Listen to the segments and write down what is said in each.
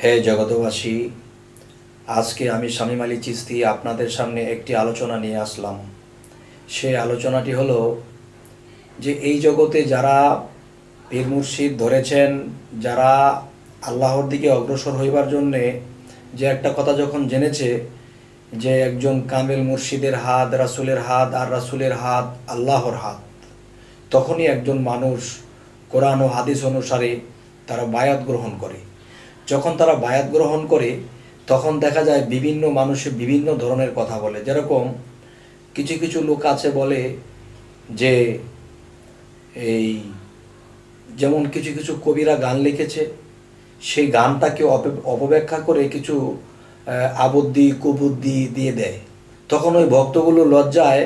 হে জগতবাসী, আজকে আমি শামীম আলী চিশতি আপনাদের সামনে একটি আলোচনা নিয়ে আসলাম। সেই আলোচনাটি হলো যে এই জগতে যারা পীর মুর্শিদ ধরেছেন, যারা আল্লাহর দিকে অগ্রসর হইবার জন্যে যে একটা কথা যখন জেনেছে যে একজন কামেল মুর্শিদের হাত রাসূলের হাত আর রাসূলের হাত আল্লাহর হাত, তখনই একজন মানুষ কোরআন ও হাদিস অনুসারে তারা বায়াত গ্রহণ করে। যখন তারা বায়াত গ্রহণ করে তখন দেখা যায় বিভিন্ন মানুষে বিভিন্ন ধরনের কথা বলে। যেরকম কিছু কিছু লোক আছে বলে যে এই যেমন কিছু কিছু কবিরা গান লিখেছে, সেই গানটাকে অপব্যাখ্যা করে কিছু আবদ্ধি কুবুদ্ধি দিয়ে দেয়। তখন ওই ভক্তগুলো লজ্জায়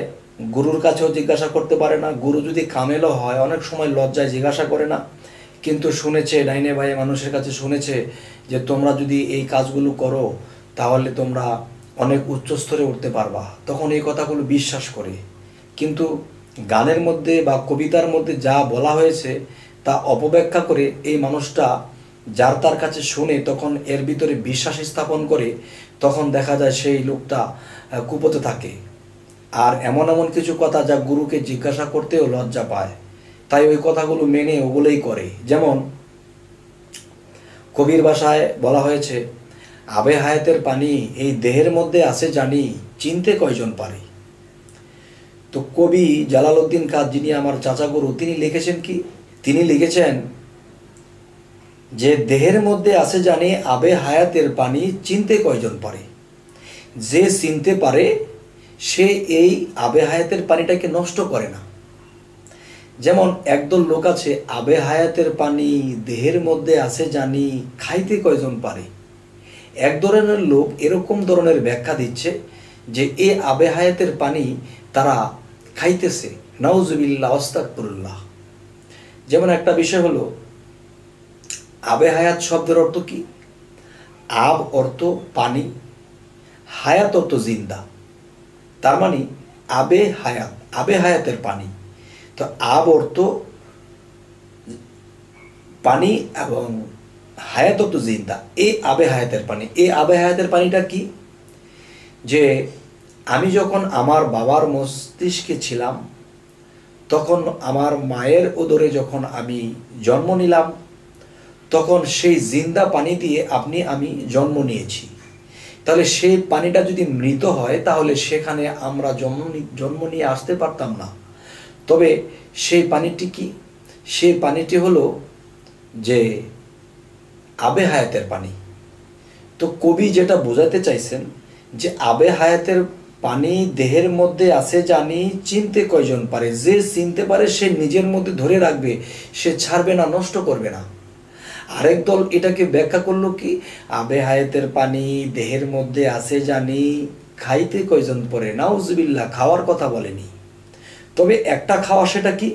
গুরুর কাছেও জিজ্ঞাসা করতে পারে না। গুরু যদি কামেলও হয় অনেক সময় লজ্জায় জিজ্ঞাসা করে না, কিন্তু শুনেছে ডাইনে বাইরে মানুষের কাছে শুনেছে যে তোমরা যদি এই কাজগুলো করো তাহলে তোমরা অনেক উচ্চ স্তরে উঠতে পারবা, তখন এই কথাগুলো বিশ্বাস করে। কিন্তু গানের মধ্যে বা কবিতার মধ্যে যা বলা হয়েছে তা অপব্যাখ্যা করে এই মানুষটা যার তার কাছে শুনে তখন এর ভিতরে বিশ্বাস স্থাপন করে, তখন দেখা যায় সেই লোকটা কুপথে থাকে। আর এমন এমন কিছু কথা যা গুরুকে জিজ্ঞাসা করতেও লজ্জা পায়, তাই ওই কথাগুলো মেনে ওগুলোই করে। যেমন কবির ভাষায় বলা হয়েছে, আবে হায়াতের পানি এই দেহের মধ্যে আছে জানি, চিনতে কয়জন পারে। তো কবি জালালউদ্দিন কাদ, যিনি আমার চাচা গুরু, তিনি লিখেছেন কি? তিনি লিখেছেন যে দেহের মধ্যে আছে জানি, আবে হায়াতের পানি চিনতে কয়জন পারে। যে চিনতে পারে সে এই আবে হায়াতের পানিটাকে নষ্ট করে না। যেমন একদল লোক আছে, আবে হায়াতের পানি দেহের মধ্যে আছে জানি, খাইতে কয়জন পারে। এক ধরনের লোক এরকম ধরনের ব্যাখ্যা দিচ্ছে যে এ আবে হায়াতের পানি তারা খাইতেছে। নাউজুবিল্লাহ, আস্তাগফিরুল্লাহ। যেমন একটা বিষয় হলো, আবে হায়াত শব্দের অর্থ কি? আব অর্থ পানি, হায়াত অর্থ জিন্দা। তার মানে আবে হায়াত, আবে হায়াতের পানি। তো আব অর্থ পানি এবং হায়াত অর্থ জিন্দা। এই আবে হায়াতের পানি, এই আবে হায়াতের পানিটা কি? যে আমি যখন আমার বাবার মস্তিষ্কে ছিলাম, তখন আমার মায়ের উদরে যখন আমি জন্ম নিলাম, তখন সেই জিন্দা পানি দিয়ে আমি জন্ম নিয়েছি। তাহলে সেই পানিটা যদি মৃত হয় তাহলে সেখানে আমরা জন্ম নিয়ে আসতে পারতাম না। তবে সেই পানিটি কি? সেই পানিটি হলো যে আবে হায়াতের পানি। তো কবি যেটা বোঝাতে চাইছেন যে আবে হায়াতের পানি দেহের মধ্যে আছে জানি, চিনতে কয়জন পারে। যে চিনতে পারে সে নিজের মধ্যে ধরে রাখবে, সে ছাড়বে না, নষ্ট করবে না। আরেক দল এটাকে ব্যাখ্যা করলো কি, আবে হায়াতের পানি দেহের মধ্যে আছে জানি, খাইতে কয়জন পরে। নাউজুবিল্লাহ, খাওয়ার কথা বলেনি। তবে একটা খাওয়া, সেটা কি?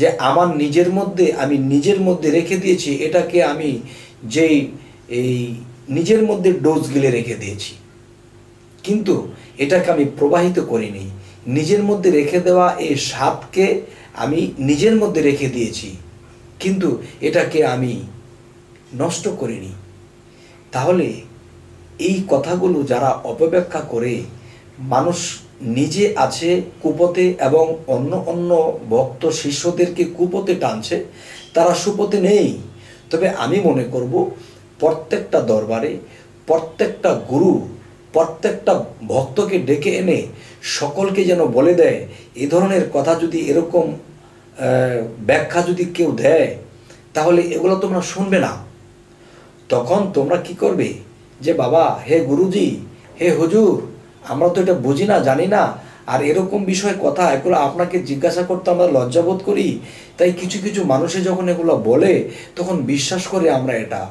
যে আমার নিজের মধ্যে আমি নিজের মধ্যে রেখে দিয়েছি, এটাকে আমি যেই এই নিজের মধ্যে ডোজ গিলে রেখে দিয়েছি, কিন্তু এটাকে আমি প্রবাহিত করিনি। নিজের মধ্যে রেখে দেওয়া এই স্বাদকে আমি নিজের মধ্যে রেখে দিয়েছি, কিন্তু এটাকে আমি নষ্ট করিনি। তাহলে এই কথাগুলো যারা অপব্যাখ্যা করে মানুষ নিজে আছে কুপথে এবং অন্য অন্য ভক্ত শিষ্যদেরকে কুপথে টানছে, তারা সুপথে নেই। তবে আমি মনে করব প্রত্যেকটা দরবারে প্রত্যেকটা গুরু প্রত্যেকটা ভক্তকে ডেকে এনে সকলকে যেন বলে দেয়, এ ধরনের কথা যদি এরকম ব্যাখ্যা যদি কেউ দেয় তাহলে এগুলো তোমরা শুনবে না। তখন তোমরা কি করবে? যে বাবা, হে গুরুজি, হে হুজুর, আমরা তো এটা বুঝি না, জানি না, আর এরকম বিষয় কথা এগুলো আপনাকে জিজ্ঞাসা করতে আমরা লজ্জাবোধ করি। তাই কিছু কিছু মানুষে যখন এগুলো বলে তখন বিশ্বাস করে আমরা এটা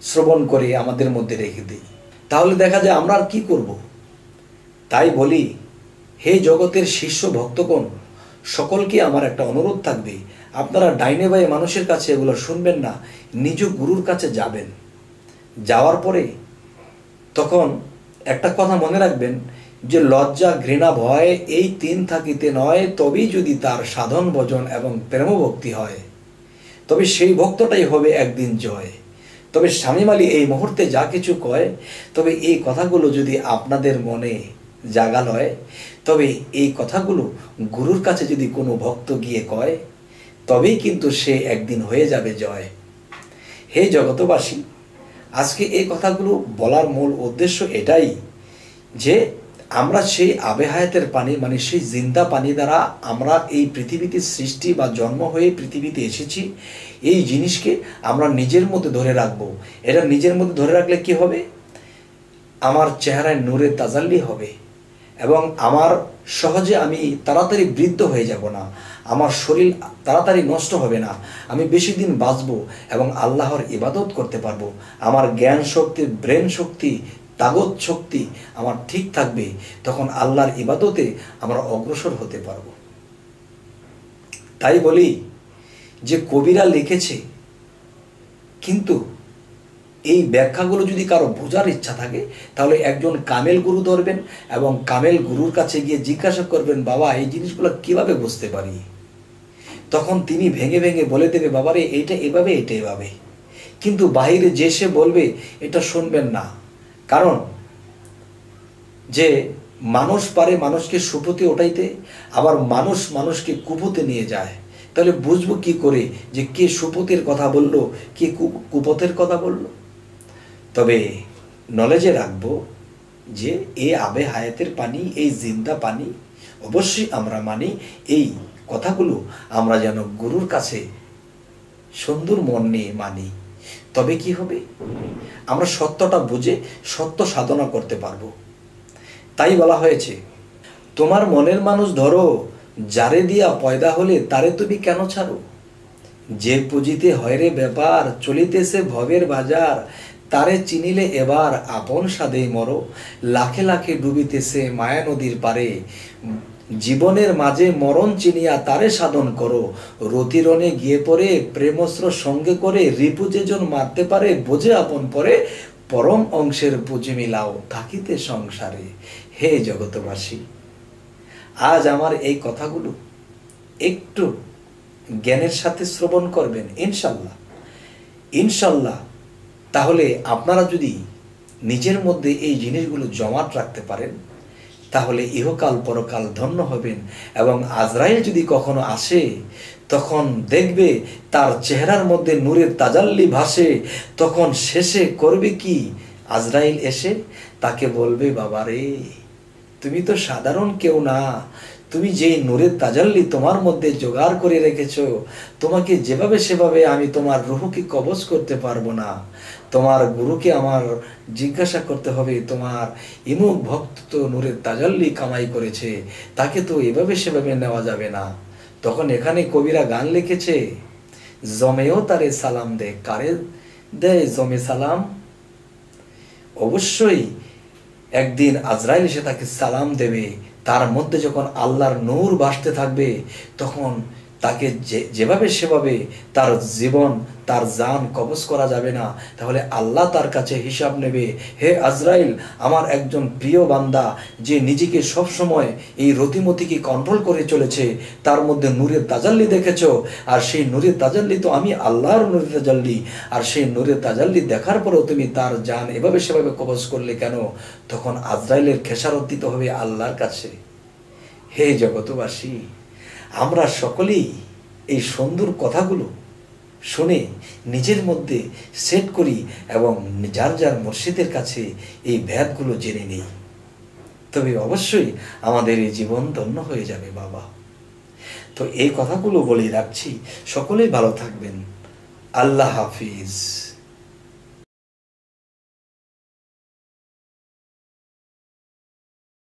শ্রবণ করে আমাদের মধ্যে রেখে দিই। তাহলে দেখা যায় আমরা আর কি করব? তাই বলি, হে জগতের শিষ্য ভক্তগণ, সকলকে আমার একটা অনুরোধ থাকবে, আপনারা ডাইনে বাই মানুষের কাছে এগুলো শুনবেন না, নিজ গুরুর কাছে যাবেন। যাওয়ার পরে তখন একটা কথা মনে রাখবেন যে লজ্জা ঘৃণা ভয় এই তিন থাকিতে নয়, তবেই যদি তার সাধন ভজন এবং প্রেমভক্তি হয়, তবে সেই ভক্তটাই হবে একদিন জয়। তবে শামীম আলী এই মুহূর্তে যা কিছু কয়, তবে এই কথাগুলো যদি আপনাদের মনে জাগাল হয়, তবে এই কথাগুলো গুরুর কাছে যদি কোনো ভক্ত গিয়ে কয়, তবেই কিন্তু সে একদিন হয়ে যাবে জয়। হে জগতবাসী, আজকে এই কথাগুলো বলার মূল উদ্দেশ্য এটাই যে আমরা সেই আবে হায়াতের পানি, মানে সেই জিন্দা পানি দ্বারা আমরা এই পৃথিবীতে সৃষ্টি বা জন্ম হয়ে পৃথিবীতে এসেছি, এই জিনিসকে আমরা নিজের মধ্যে ধরে রাখবো। এটা নিজের মধ্যে ধরে রাখলে কি হবে? আমার চেহারায় নূরের তাজাল্লি হবে এবং আমার সহজে আমি তাড়াতাড়ি বৃদ্ধ হয়ে যাব না, আমার শরীর তাড়াতাড়ি নষ্ট হবে না, আমি বেশি দিন বাঁচবো এবং আল্লাহর ইবাদত করতে পারবো। আমার জ্ঞান শক্তি, ব্রেন শক্তি, তাগত শক্তি আমার ঠিক থাকবে, তখন আল্লাহর ইবাদতে আমরা অগ্রসর হতে পারবো। তাই বলি যে কবিরা লিখেছে, কিন্তু এই ব্যাখ্যাগুলো যদি কারো বোঝার ইচ্ছা থাকে, তাহলে একজন কামেল গুরু ধরবেন এবং কামেল গুরুর কাছে গিয়ে জিজ্ঞাসা করবেন, বাবা এই জিনিসগুলো কিভাবে বুঝতে পারি? তখন তিনি ভেঙে ভেঙে বলে দেবে, বাবারে এইটা এভাবে, এটা এভাবে। কিন্তু বাহিরে যে সে বলবে, এটা শুনবেন না। কারণ যে মানুষ পারে মানুষকে সুপথে ওঠাইতে, আবার মানুষ মানুষকে কুপথে নিয়ে যায়। তাহলে বুঝবো কি করে যে কে সুপথের কথা বলল, কে কুপথের কথা বলল? তবে নলেজে রাখবো যে এই আবে হায়াতের পানি, এই জিন্দা পানি অবশ্যই আমরা মানি। এই কথাগুলো আমরা যেন গুরুর কাছে সুন্দর মন নিয়ে মানি। তবে কি হবে? আমরা সত্যটা বুঝে সত্য সাধনা করতে পারবো। তাই বলা হয়েছে, তোমার মনের মানুষ ধরো, যারে দিয়া পয়দা হলে তারে তুমি কেন ছাড়ো? যে পুঁজিতে হয় রে ব্যাপার, চলিতেছে ভবের বাজার, তারে চিনিলে এবার আপন সাধেই মরো। লাখে লাখে ডুবিতেছে মায়া নদীর পারে, জীবনের মাঝে মরণ চিনিয়া তারে সাধন করো। রতিরণে গিয়ে পড়ে প্রেমস্ত্র সঙ্গে করে, রিপু যেজন মারতে পারে বোঝে আপন পরে, পরম অংশের পুঁজি মিলাও থাকিতে সংসারে। হে জগতবাসী, আজ আমার এই কথাগুলো একটু জ্ঞানের সাথে শ্রবণ করবেন ইনশাল্লাহ। ইনশাল্লাহ তাহলে আপনারা যদি নিজের মধ্যে এই জিনিসগুলো জমাট রাখতে পারেন, তাহলে ইহকাল পরকাল ধন্য হবেন। এবং আজরাইল যদি কখনো আসে, তখন দেখবে তার চেহারার মধ্যে নূরের তাজাল্লি ভাসে। তখন শেষে করবে কি? আজরাইল এসে তাকে বলবে, বাবারে তুমি তো সাধারণ কেউ না, তুমি যেই নূরের তাজাল্লি তোমার মধ্যে জোগাড় করে রেখেছো, তোমাকে যেভাবে সেভাবে আমি তোমার রুহকে কবজ করতে পারবো না। তোমার গুরুকে আমার জিজ্ঞাসা করতে হবে, তোমার ইমুক ভক্ত তো নূরের তাজাল্লি কামাই করেছে, তাকে তো এভাবে সেভাবে নেওয়া যাবে না। তখন এখানে কবিরা গান লিখেছে, জমেও তারে সালাম দে। কারে দেয় জমে সালাম? অবশ্যই একদিন আজরাইল এসে তাকে সালাম দেবে। তার মধ্যে যখন আল্লাহর নূর ভাসতে থাকবে, তখন তাকে যেভাবে সেভাবে তার জীবন, তার জান কবজ করা যাবে না। তাহলে আল্লাহ তার কাছে হিসাব নেবে, হে আজরাইল, আমার একজন প্রিয় বান্দা যে নিজেকে সব সময় এই রতিমতিকে কন্ট্রোল করে চলেছে, তার মধ্যে নূরের তাজাল্লি দেখেছো, আর সেই নূরের তাজাল্লি তো আমি আল্লাহর নূরের তাজাল্লি, আর সেই নূরের তাজাল্লি দেখার পরেও তুমি তার জান এভাবে সেভাবে কবজ করলে কেন? তখন আজরাইলের খেসারত দিতে হবে আল্লাহর কাছে। হে জগতবাসী, আমরা সকলেই এই সুন্দর কথাগুলো শুনে নিজের মধ্যে সেট করি এবং যার যার মুর্শিদের কাছে এই ভেদগুলো জেনে নেই, তবে অবশ্যই আমাদের এই জীবন ধন্য হয়ে যাবে বাবা। তো এই কথাগুলো বলে রাখছি, সকলেই ভালো থাকবেন। আল্লাহ হাফিজ।